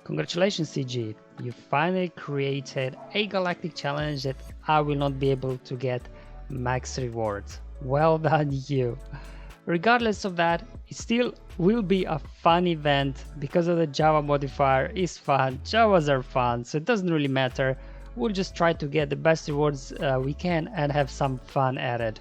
Congratulations, CG. You finally created a galactic challenge that I will not be able to get max rewards. Well done, you. Regardless of that, it still will be a fun event because of the Java modifier is fun, Jawas are fun, so it doesn't really matter. We'll just try to get the best rewards we can and have some fun at it.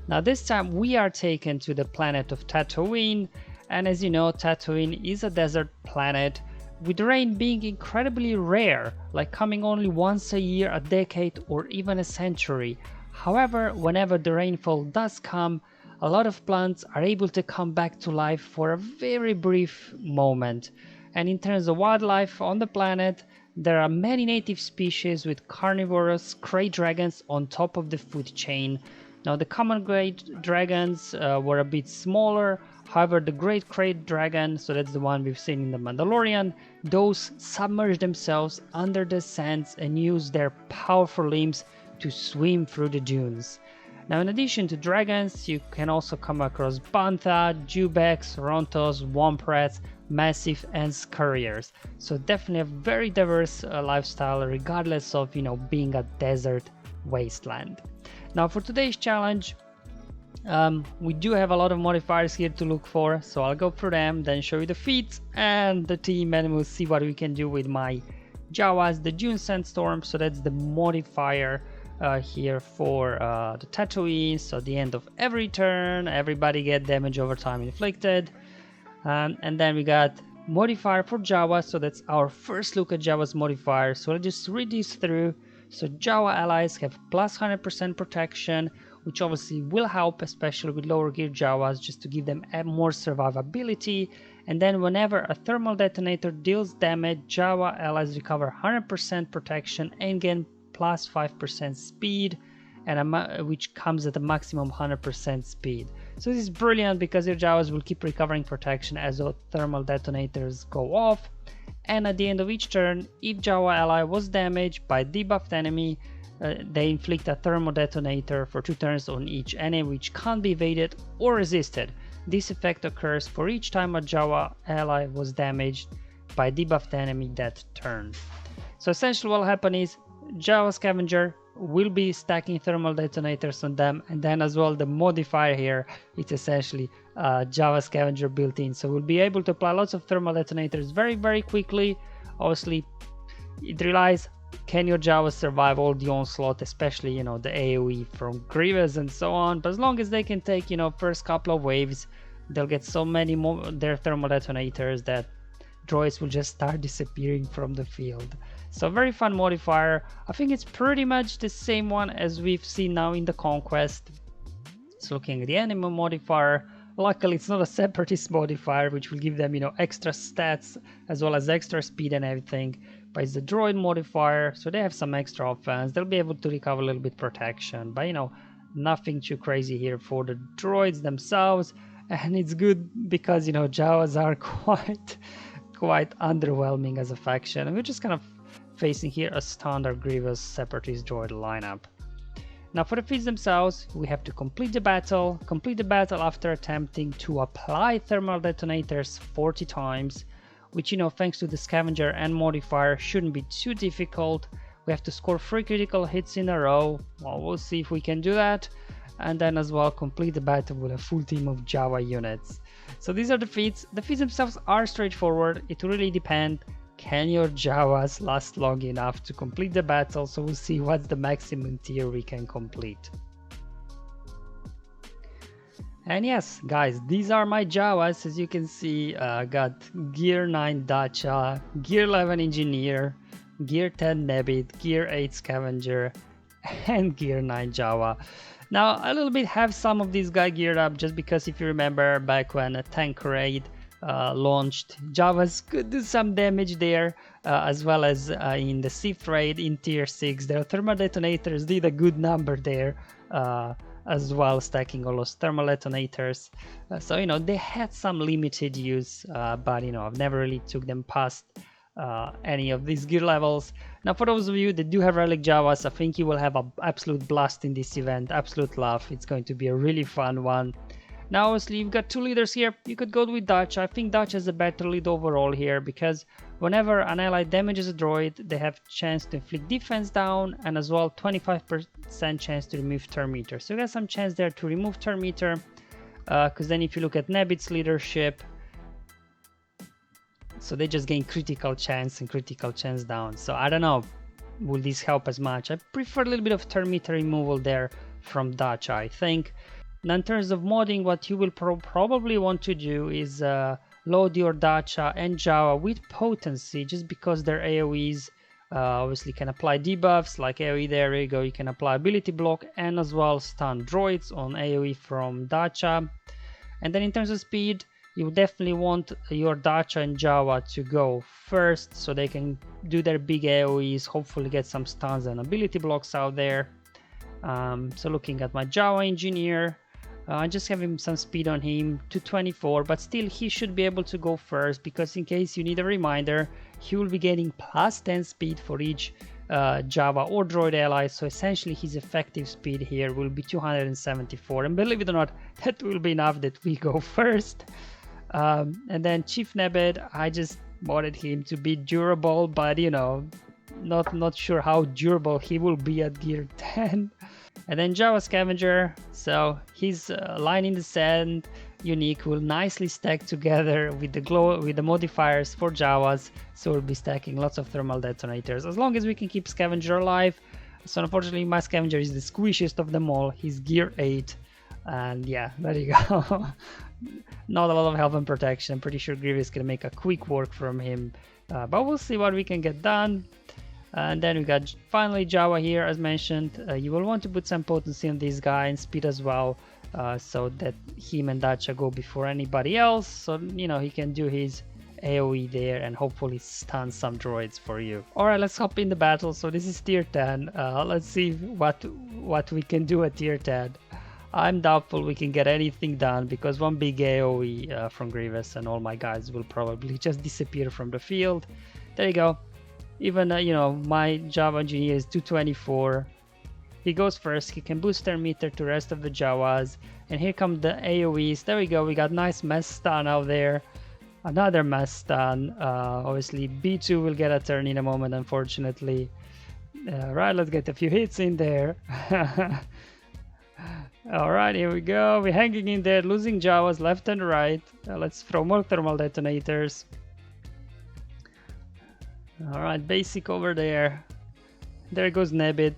Now this time we are taken to the planet of Tatooine, and as you know, Tatooine is a desert planet with rain being incredibly rare, like coming only once a year, a decade, or even a century. However, whenever the rainfall does come, a lot of plants are able to come back to life for a very brief moment. And in terms of wildlife on the planet, there are many native species with carnivorous great dragons on top of the food chain. Now the common great dragons were a bit smaller, however the great dragon, so that's the one we've seen in the Mandalorian, those submerge themselves under the sands and use their powerful limbs to swim through the dunes. Now in addition to dragons, you can also come across bantha, dewbacks, rontos, womp rats, massive and scurriers. So definitely a very diverse lifestyle regardless of, being a desert wasteland. Now for today's challenge, we do have a lot of modifiers here to look for, so I'll go through them, then show you the feats and the team, and we'll see what we can do with my Jawas. The Dune Sandstorm, so that's the modifier here for the Tatooine. So at the end of every turn, everybody get damage over time inflicted. And then we got modifier for Jawa, so that's our first look at Jawa's modifier. So I'll just read these through. So Jawa allies have plus 100% protection, which obviously will help, especially with lower gear Jawas, just to give them more survivability. And then whenever a thermal detonator deals damage, Jawa allies recover 100% protection and gain plus 5% speed, and which comes at a maximum 100% speed. So this is brilliant because your Jawas will keep recovering protection as the thermal detonators go off. And at the end of each turn, if Jawa ally was damaged by debuffed enemy, they inflict a thermal detonator for 2 turns on each enemy, which can't be evaded or resisted. This effect occurs for each time a Jawa ally was damaged by debuffed enemy that turn. So essentially what will happen is Jawa Scavenger will be stacking thermal detonators on them, and then as well the modifier here, it's essentially Jawa Scavenger built in, so we'll be able to apply lots of thermal detonators very quickly. Obviously it relies, can your Jawas survive all the onslaught, especially the AoE from Grievous and so on, but as long as they can take first couple of waves, they'll get so many more their thermal detonators that droids will just start disappearing from the field. So very fun modifier. I think it's pretty much the same one as we've seen now in the Conquest. So looking at the enemy modifier, luckily it's not a separatist modifier, which will give them extra stats as well as extra speed and everything, but it's the droid modifier, so they have some extra offense. They'll be able to recover a little bit protection, but nothing too crazy here for the droids themselves. And it's good because Jawas are quite underwhelming as a faction, and we're just kind of facing here a standard Grievous separatist droid lineup. Now for the feats themselves, we have to complete the battle after attempting to apply thermal detonators 40 times, which thanks to the scavenger and modifier shouldn't be too difficult. We have to score 3 critical hits in a row. Well, we'll see if we can do that, and then as well complete the battle with a full team of Jawa units. So these are the feats. The feats themselves are straightforward. It really depends. Can your Jawas last long enough to complete the battle? So we'll see what's the maximum tier we can complete. And yes, guys, these are my Jawas. As you can see, I got Gear 9 Dacha, Gear 11 Engineer, Gear 10 Nebit, Gear 8 Scavenger, and Gear 9 Jawa. Now, a little bit have some of these guys geared up, just because if you remember back when a tank raid launched, Jawas could do some damage there, as well as in the Sith raid in tier 6. Their thermal detonators did a good number there as well, stacking all those thermal detonators. So they had some limited use, but I've never really took them past any of these gear levels. Now for those of you that do have relic Jawas, I think you will have an absolute blast in this event, absolute laugh. It's going to be a really fun one. Now obviously you've got two leaders here. You could go with Dutch. I think Dutch has a better lead overall here, because whenever an ally damages a droid, they have chance to inflict defense down, and as well 25% chance to remove turn meter. So you got some chance there to remove turn meter, because then if you look at Nebit's leadership, so they just gain critical chance and critical chance down. So I don't know, will this help as much? I prefer a little bit of turn meter removal there from Dutch, I think. Now in terms of modding, what you will probably want to do is load your Dacha and Jawa with potency, just because their AoEs obviously can apply debuffs like AoE. There you go, you can apply ability block and as well stun droids on AoE from Dacha. And then in terms of speed, you definitely want your Dacha and Jawa to go first, so they can do their big AoEs, hopefully get some stuns and ability blocks out there. So looking at my Jawa engineer, I just have him some speed on him, 224, but still he should be able to go first, because in case you need a reminder, he will be getting plus 10 speed for each Java or droid ally, so essentially his effective speed here will be 274, and believe it or not, that will be enough that we go first. And then Chief Nebed, I just modded him to be durable, but you know, not sure how durable he will be at gear 10. And then Jawa Scavenger, so his line in the sand unique will nicely stack together with the modifiers for Jawas, so we'll be stacking lots of thermal detonators as long as we can keep Scavenger alive. So unfortunately my Scavenger is the squishiest of them all. He's gear 8, and yeah, there you go. Not a lot of health and protection. I'm pretty sure Grievous can make a quick work from him, but we'll see what we can get done. And then we got finally Jawa here, as mentioned. You will want to put some potency on this guy and speed as well, so that him and Dacha go before anybody else, so you know he can do his AoE there and hopefully stun some droids for you. Alright, let's hop in the battle. So this is tier 10. Let's see what we can do at tier 10. I'm doubtful we can get anything done, because one big AoE from Grievous and all my guys will probably just disappear from the field. There you go. Even you know, my Java engineer is 224. He goes first. He can boost their meter to the rest of the Jawas. And here come the AoEs. There we go. We got nice mess stun out there. Another mess stun. Obviously B2 will get a turn in a moment, unfortunately. Right, let's get a few hits in there. Alright, here we go. We're hanging in there, losing Jawas left and right. Let's throw more thermal detonators. Alright, basic over there. There goes Nebit.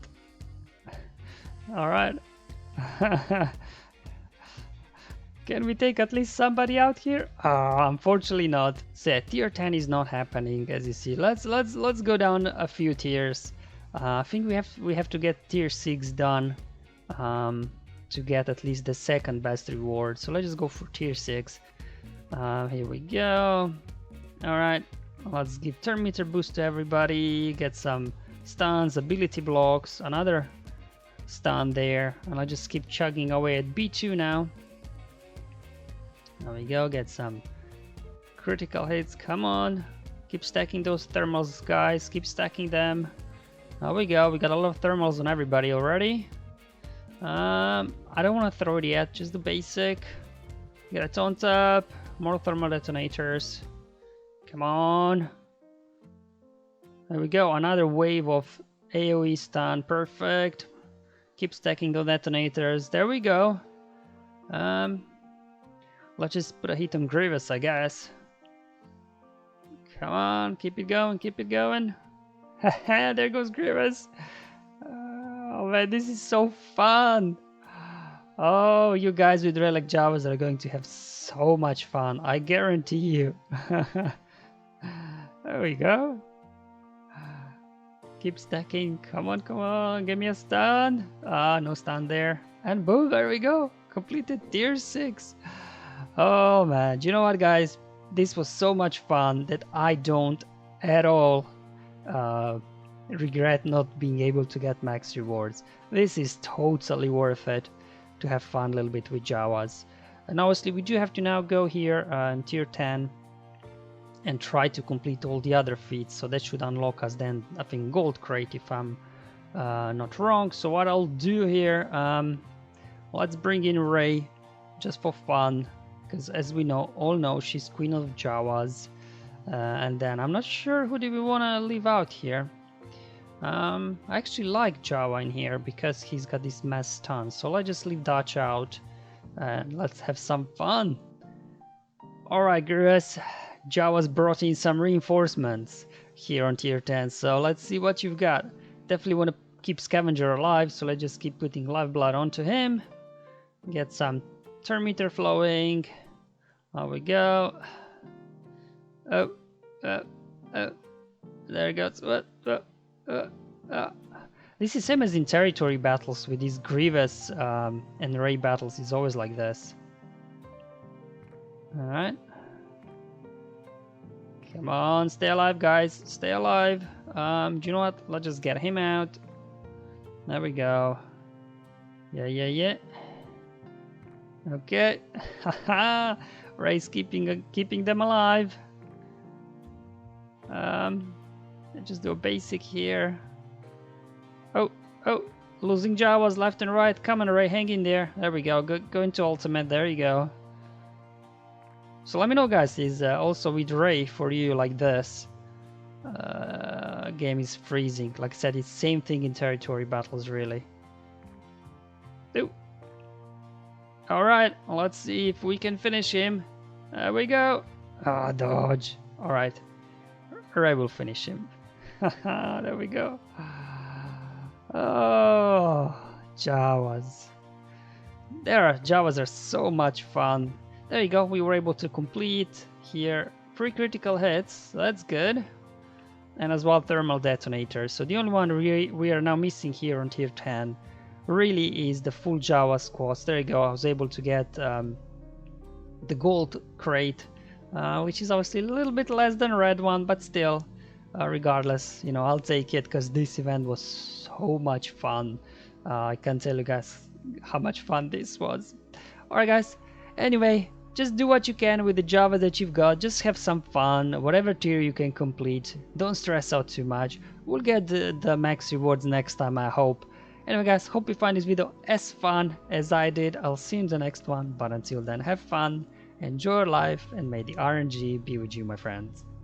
Alright. Can we take at least somebody out here? Unfortunately not. So yeah, tier 10 is not happening, as you see. Let's go down a few tiers. I think we have to get tier 6 done to get at least the second best reward. So let's just go for tier 6. Here we go. Alright. Let's give turn meter boost to everybody, get some stuns, ability blocks, another stun there, and I'll just keep chugging away at B2 now. There we go, get some critical hits, come on, keep stacking those thermals guys, keep stacking them. There we go, we got a lot of thermals on everybody already. I don't want to throw it yet, just the basic. Get a taunt up, more thermal detonators. Come on. There we go. Another wave of AoE stun. Perfect. Keep stacking those detonators. There we go. Let's just put a hit on Grievous, I guess. Come on. Keep it going. Keep it going. Haha, there goes Grievous. Oh man, this is so fun. Oh, you guys with Relic Jawas are going to have so much fun. I guarantee you. There we go. Keep stacking. Come on, come on. Give me a stun. No stun there. And boom, there we go. Completed tier 6. Oh man, do you know what guys? This was so much fun that I don't at all regret not being able to get max rewards. This is totally worth it to have fun a little bit with Jawas. And obviously we do have to now go here in tier 10 and try to complete all the other feats, so that should unlock us then I think gold crate if I'm not wrong. So what I'll do here, let's bring in Ray just for fun, because as we all know, she's Queen of Jawas. And then I'm not sure who do we want to leave out here. I actually like Jawa in here because he's got this mass stun. So let's just leave Dutch out and let's have some fun. Alright, Gurus, Jawa's brought in some reinforcements here on tier 10. So let's see what you've got. Definitely want to keep Scavenger alive, so let's just keep putting lifeblood onto him. Get some turn meter flowing. There we go. Oh, there it goes. This is same as in territory battles with these Grievous and Ray battles. It's always like this. Alright. Come on, stay alive, guys. Stay alive. Do you know what? Let's just get him out. There we go. Yeah. Okay. Haha. Ray's keeping them alive. Just do a basic here. Oh, losing Jawas left and right. Come on, Ray, hang in there. There we go. Go into ultimate. There you go. So let me know, guys, is also with Ray for you like this. Game is freezing. Like I said, it's same thing in territory battles, really. Ooh. All right, let's see if we can finish him. There we go. Ah, dodge. All right, Ray will finish him. There we go. Oh, Jawas. Jawas are so much fun. There you go. We were able to complete here 3 critical hits. That's good. And as well thermal detonators. So the only one we are now missing here on tier 10 really is the full Jawa squads. There you go. I was able to get the gold crate, which is obviously a little bit less than red one, but still, regardless, you know, I'll take it because this event was so much fun. I can't tell you guys how much fun this was. Alright, guys. Anyway, just do what you can with the Java that you've got. Just have some fun. Whatever tier you can complete. Don't stress out too much. We'll get the max rewards next time, I hope. Anyway, guys, hope you find this video as fun as I did. I'll see you in the next one. But until then, have fun, enjoy your life, and may the RNG be with you, my friends.